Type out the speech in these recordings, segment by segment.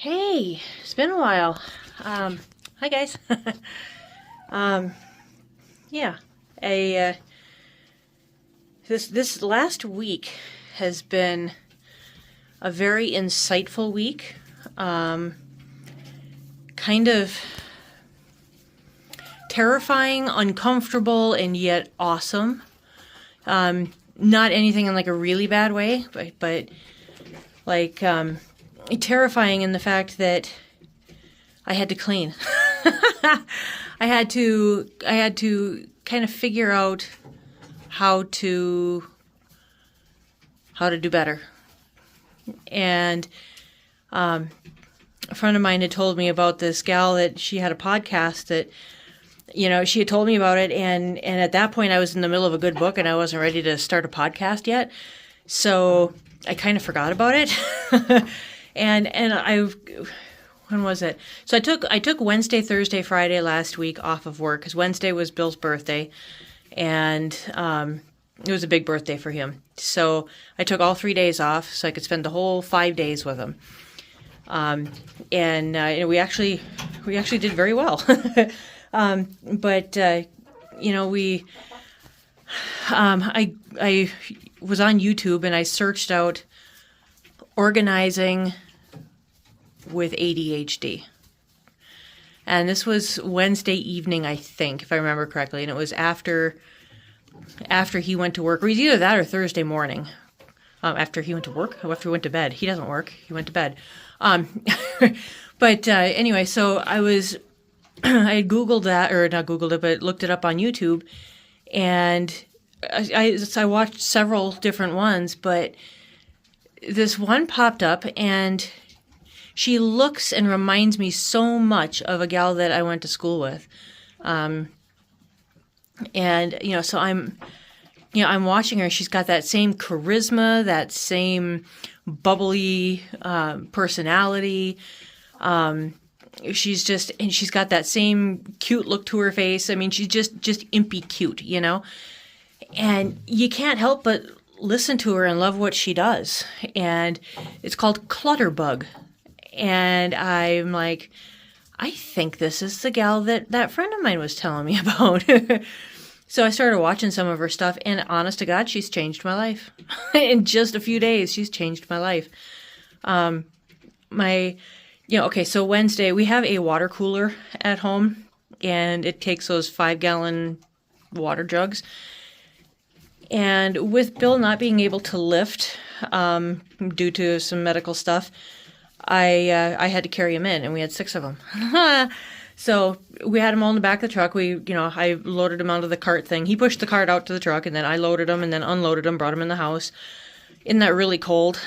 Hey, it's been a while. Hi guys. um, yeah, I this last week has been a very insightful week. Kind of terrifying, uncomfortable, and yet awesome. Not anything in like a really bad way, but like terrifying in the fact that I had to clean. I had to kind of figure out how to do better. And a friend of mine had told me about this gal that she had a podcast that, she had told me about it, and at that point I was in the middle of a good book and I wasn't ready to start a podcast yet. So I kind of forgot about it. and when was it? So I took Wednesday, Thursday, Friday last week off of work because Wednesday was Bill's birthday, and it was a big birthday for him. So I took all 3 days off so I could spend the whole 5 days with him. We actually did very well. I was on YouTube and I searched out organizing with ADHD. And this was Wednesday evening, I think, if I remember correctly. And it was after he went to work, or it was either that or Thursday morning. After he went to work, or after he went to bed. He doesn't work. He went to bed. Anyway, so I Googled that, or not Googled it, but looked it up on YouTube. And I watched several different ones, but this one popped up, and she looks and reminds me so much of a gal that I went to school with. So I'm watching her. She's got that same charisma, that same bubbly personality. She's got that same cute look to her face. I mean, she's just impy cute, and you can't help but listen to her and love what she does. And it's called Clutterbug. And I'm like, I think this is the gal that friend of mine was telling me about. So I started watching some of her stuff, and honest to God, she's changed my life. In just a few days, she's changed my life. So Wednesday, we have a water cooler at home, and it takes those 5-gallon water jugs. And with Bill not being able to lift due to some medical stuff, I had to carry him in, and we had 6 of them. So we had him all in the back of the truck. I loaded him onto the cart thing. He pushed the cart out to the truck, and then I loaded him and then unloaded him, brought him in the house. Isn't that really cold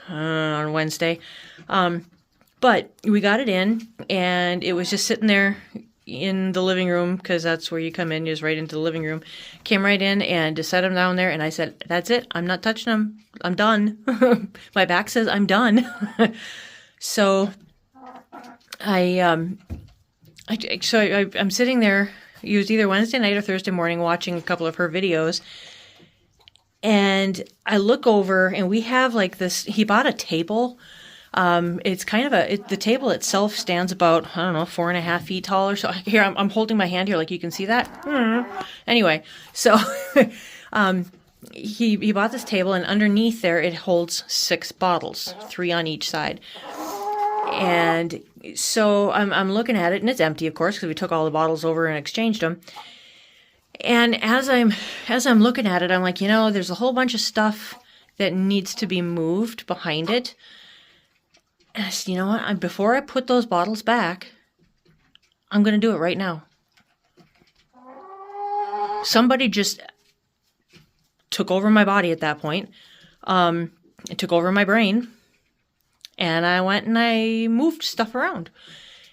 on Wednesday? But we got it in, and it was just sitting there in the living room, because that's where you come in, just right into the living room. Came right in and just set him down there, and I said, that's it. I'm not touching him. I'm done. My back says I'm done. So I'm sitting there. It was either Wednesday night or Thursday morning, watching a couple of her videos. And I look over, and we have like this. He bought a table. It's kind of the table itself stands about, 4.5 feet tall or so. Here, I'm holding my hand here, like you can see that. Anyway, so he bought this table, and underneath there it holds 6 bottles, 3 on each side. And so I'm looking at it, and it's empty, of course, because we took all the bottles over and exchanged them. And as I'm looking at it, I'm like, there's a whole bunch of stuff that needs to be moved behind it. And I said, you know what? Before I put those bottles back, I'm going to do it right now. Somebody just took over my body at that point. It took over my brain. And I went and I moved stuff around.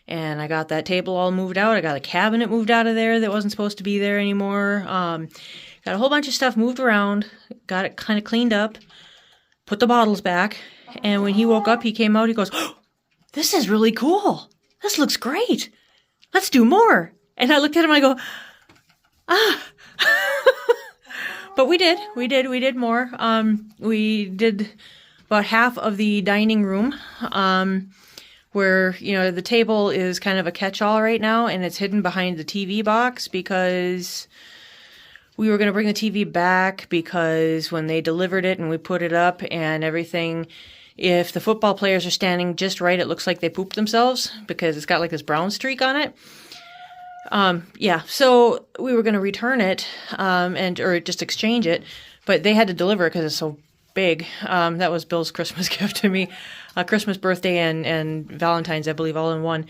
And I got that table all moved out. I got a cabinet moved out of there that wasn't supposed to be there anymore. Got a whole bunch of stuff moved around. Got it kind of cleaned up. Put the bottles back. And when he woke up, he came out. He goes, oh, this is really cool. This looks great. Let's do more. And I looked at him. I go, But we did more. We did about half of the dining room. where, the table is kind of a catch-all right now, and it's hidden behind the TV box because we were going to bring the TV back because when they delivered it and we put it up and everything, if the football players are standing just right, it looks like they pooped themselves because it's got like this brown streak on it. So we were going to return it or just exchange it, but they had to deliver it because it's so big. That was Bill's Christmas gift to me, Christmas, birthday, and Valentine's, I believe, all in one.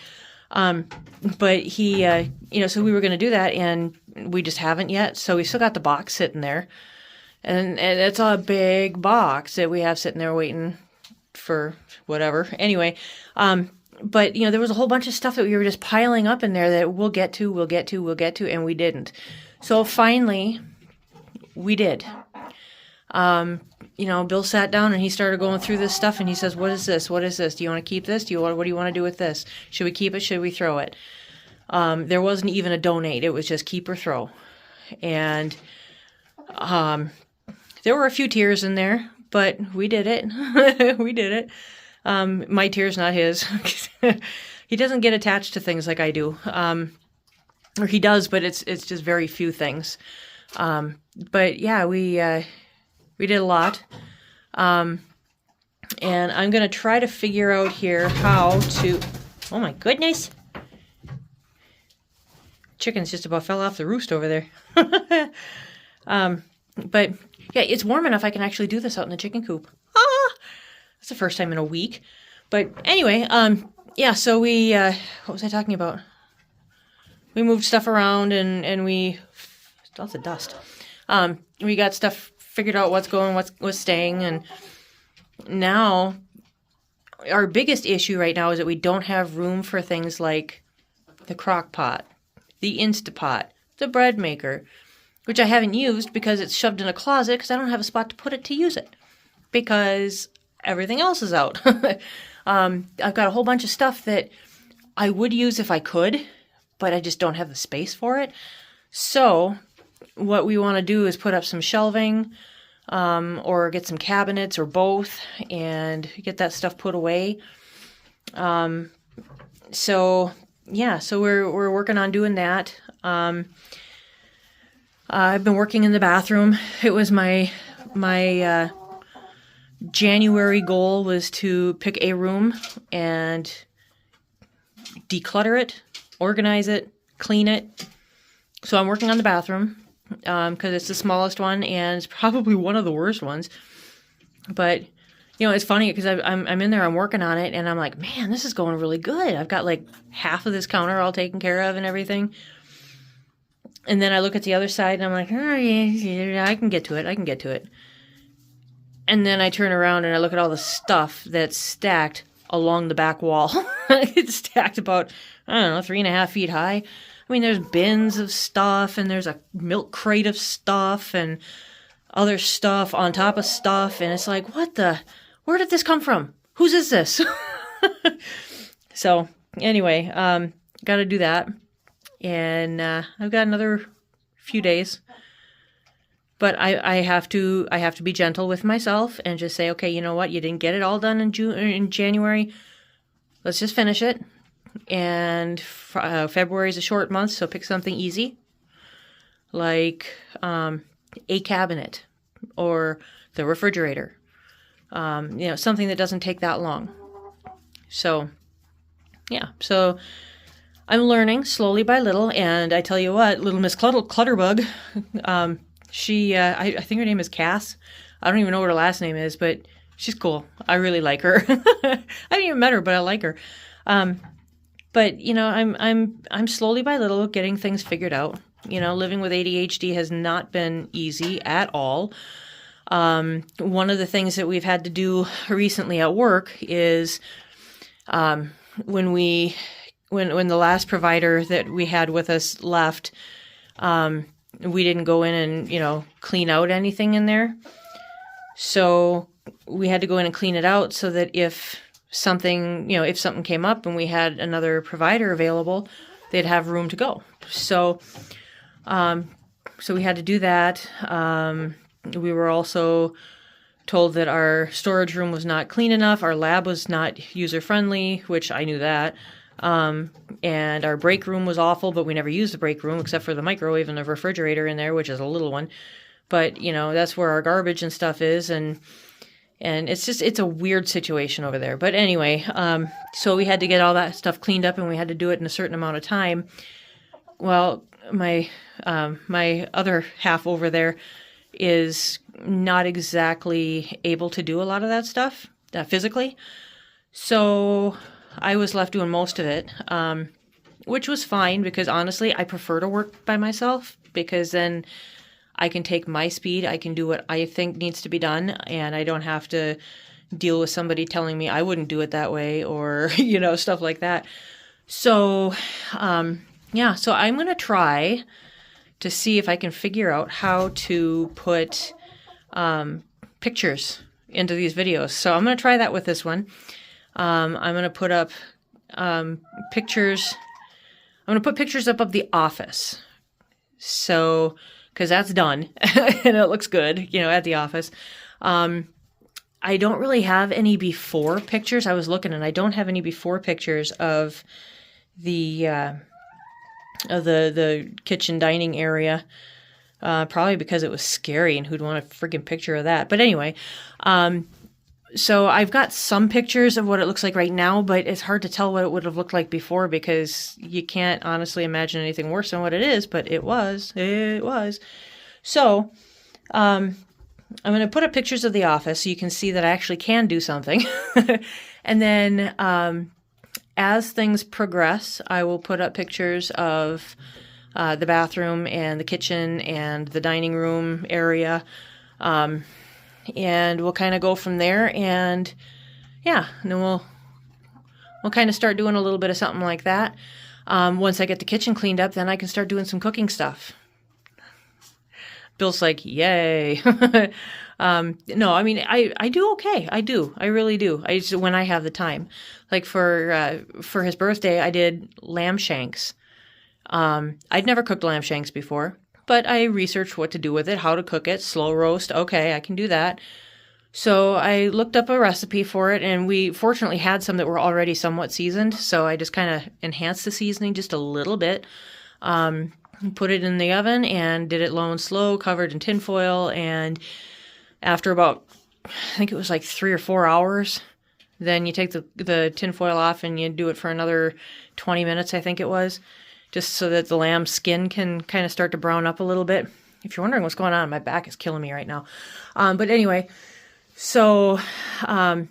But he, so we were going to do that, and we just haven't yet. So we still got the box sitting there, and it's a big box that we have sitting there waiting for whatever. Anyway, but there was a whole bunch of stuff that we were just piling up in there that we'll get to, and we didn't. So finally, we did. Bill sat down and he started going through this stuff, and he says, "What is this? What is this? Do you want to keep this? What do you want to do with this? Should we keep it? Should we throw it?" There wasn't even a donate. It was just keep or throw. And there were a few tears in there, but we did it. We did it. My tears, not his. He doesn't get attached to things like I do. Or he does, but it's just very few things. But yeah, we did a lot. And I'm going to try to figure out here how to... Oh my goodness! Chickens just about fell off the roost over there. But yeah, it's warm enough I can actually do this out in the chicken coop. That's the first time in a week. But anyway, so we... what was I talking about? We moved stuff around and we... Lots of dust. We got stuff figured out, what's going, what's staying, and now our biggest issue right now is that we don't have room for things like the crock pot, the Instapot, the bread maker, which I haven't used because it's shoved in a closet because I don't have a spot to put it to use it because everything else is out. I've got a whole bunch of stuff that I would use if I could, but I just don't have the space for it. So what we want to do is put up some shelving, or get some cabinets or both and get that stuff put away. So we're working on doing that. I've been working in the bathroom. It was my January goal was to pick a room and declutter it, organize it, clean it. So I'm working on the bathroom. Because it's the smallest one and it's probably one of the worst ones. But, it's funny because I'm in there, I'm working on it, and I'm like, man, this is going really good. I've got like half of this counter all taken care of and everything. And then I look at the other side and I'm like, oh, yeah, I can get to it. And then I turn around and I look at all the stuff that's stacked along the back wall. It's stacked about, 3.5 feet high. I mean, there's bins of stuff, and there's a milk crate of stuff, and other stuff on top of stuff, and it's like, where did this come from? Whose is this? So, anyway, got to do that, and I've got another few days, but I have to be gentle with myself and just say, okay, you know what, you didn't get it all done in January, let's just finish it. And February is a short month, so pick something easy, like a cabinet or the refrigerator. Something that doesn't take that long. So, yeah. So I'm learning slowly by little, and I tell you what, little Miss Clutterbug, she, I think her name is Cass. I don't even know what her last name is, but she's cool. I really like her. I haven't even met her, but I like her. But I'm slowly by little getting things figured out. Living with ADHD has not been easy at all. One of the things that we've had to do recently at work is when the last provider that we had with us left, we didn't go in and clean out anything in there. So we had to go in and clean it out so that if something came up and we had another provider available, they'd have room to go. So we had to do that. We were also told that our storage room was not clean enough. Our lab was not user-friendly, which I knew that. And our break room was awful, but we never used the break room except for the microwave and the refrigerator in there, which is a little one. But, that's where our garbage and stuff is. And it's a weird situation over there. But anyway, so we had to get all that stuff cleaned up and we had to do it in a certain amount of time. Well, my other half over there is not exactly able to do a lot of that stuff physically. So I was left doing most of it, which was fine because honestly, I prefer to work by myself because then I can take my speed. I can do what I think needs to be done and I don't have to deal with somebody telling me I wouldn't do it that way or, stuff like that. So, so I'm going to try to see if I can figure out how to put pictures into these videos. So I'm going to try that with this one. I'm going to put up pictures. I'm going to put pictures up of the office. So, because that's done and it looks good, at the office. I don't really have any before pictures. I was looking and I don't have any before pictures of the kitchen dining area. Probably because it was scary and who'd want a freaking picture of that. But anyway, so I've got some pictures of what it looks like right now, but it's hard to tell what it would have looked like before because you can't honestly imagine anything worse than what it is, but it was. So, I'm going to put up pictures of the office so you can see that I actually can do something. And then, as things progress, I will put up pictures of the bathroom and the kitchen and the dining room area. And we'll kind of go from there and and then we'll kind of start doing a little bit of something like that. Once I get the kitchen cleaned up, then I can start doing some cooking stuff. Bill's like, yay. No, I mean, I do okay. I do. I really do. I just, when I have the time, like for his birthday, I did lamb shanks. I'd never cooked lamb shanks before, but I researched what to do with it, how to cook it, slow roast. Okay, I can do that. So I looked up a recipe for it, and we fortunately had some that were already somewhat seasoned. So I just kind of enhanced the seasoning just a little bit, put it in the oven and did it low and slow, covered in tin foil. And after about, I think it was like 3 or 4 hours, then you take the tin foil off and you do it for another 20 minutes, I think it was, just so that the lamb skin can kind of start to brown up a little bit. If you're wondering what's going on, my back is killing me right now. But anyway, so, so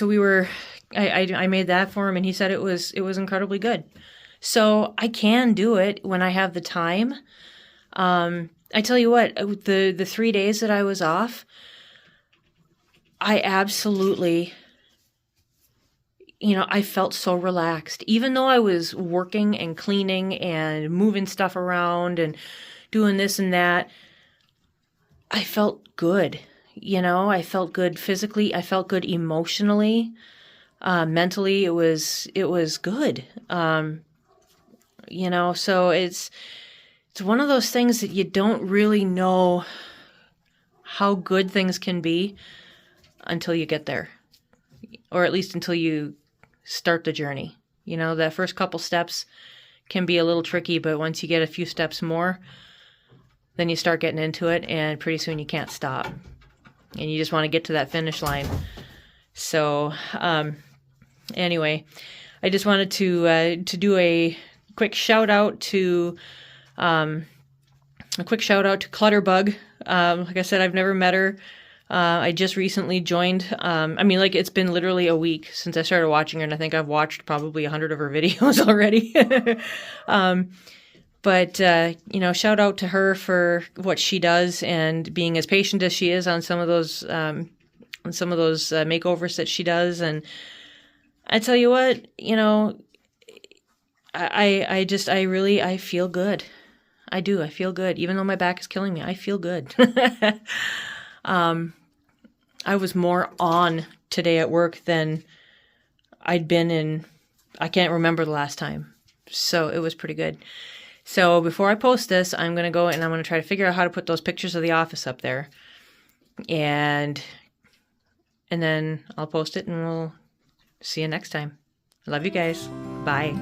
we were, I made that for him and he said it was incredibly good. So I can do it when I have the time. I tell you what, the 3 days that I was off, I absolutely, I felt so relaxed. Even though I was working and cleaning and moving stuff around and doing this and that, I felt good. I felt good physically. I felt good emotionally. Mentally, it was good. So it's one of those things that you don't really know how good things can be until you get there, or at least until you start the journey. That first couple steps can be a little tricky, but once you get a few steps more, then you start getting into it, and pretty soon you can't stop, and you just want to get to that finish line. So, anyway, I just wanted to do a quick shout out to Clutterbug. Like I said, I've never met her. I just recently joined. It's been literally a week since I started watching her, and I think I've watched probably 100 of her videos already. But shout out to her for what she does and being as patient as she is on some of those makeovers that she does. And I tell you what, I feel good. I do. I feel good. Even though my back is killing me, I feel good. I was more on today at work than I'd been in, I can't remember the last time. So it was pretty good. So before I post this, I'm going to go and I'm going to try to figure out how to put those pictures of the office up there. and then I'll post it and we'll see you next time. Love you guys. Bye.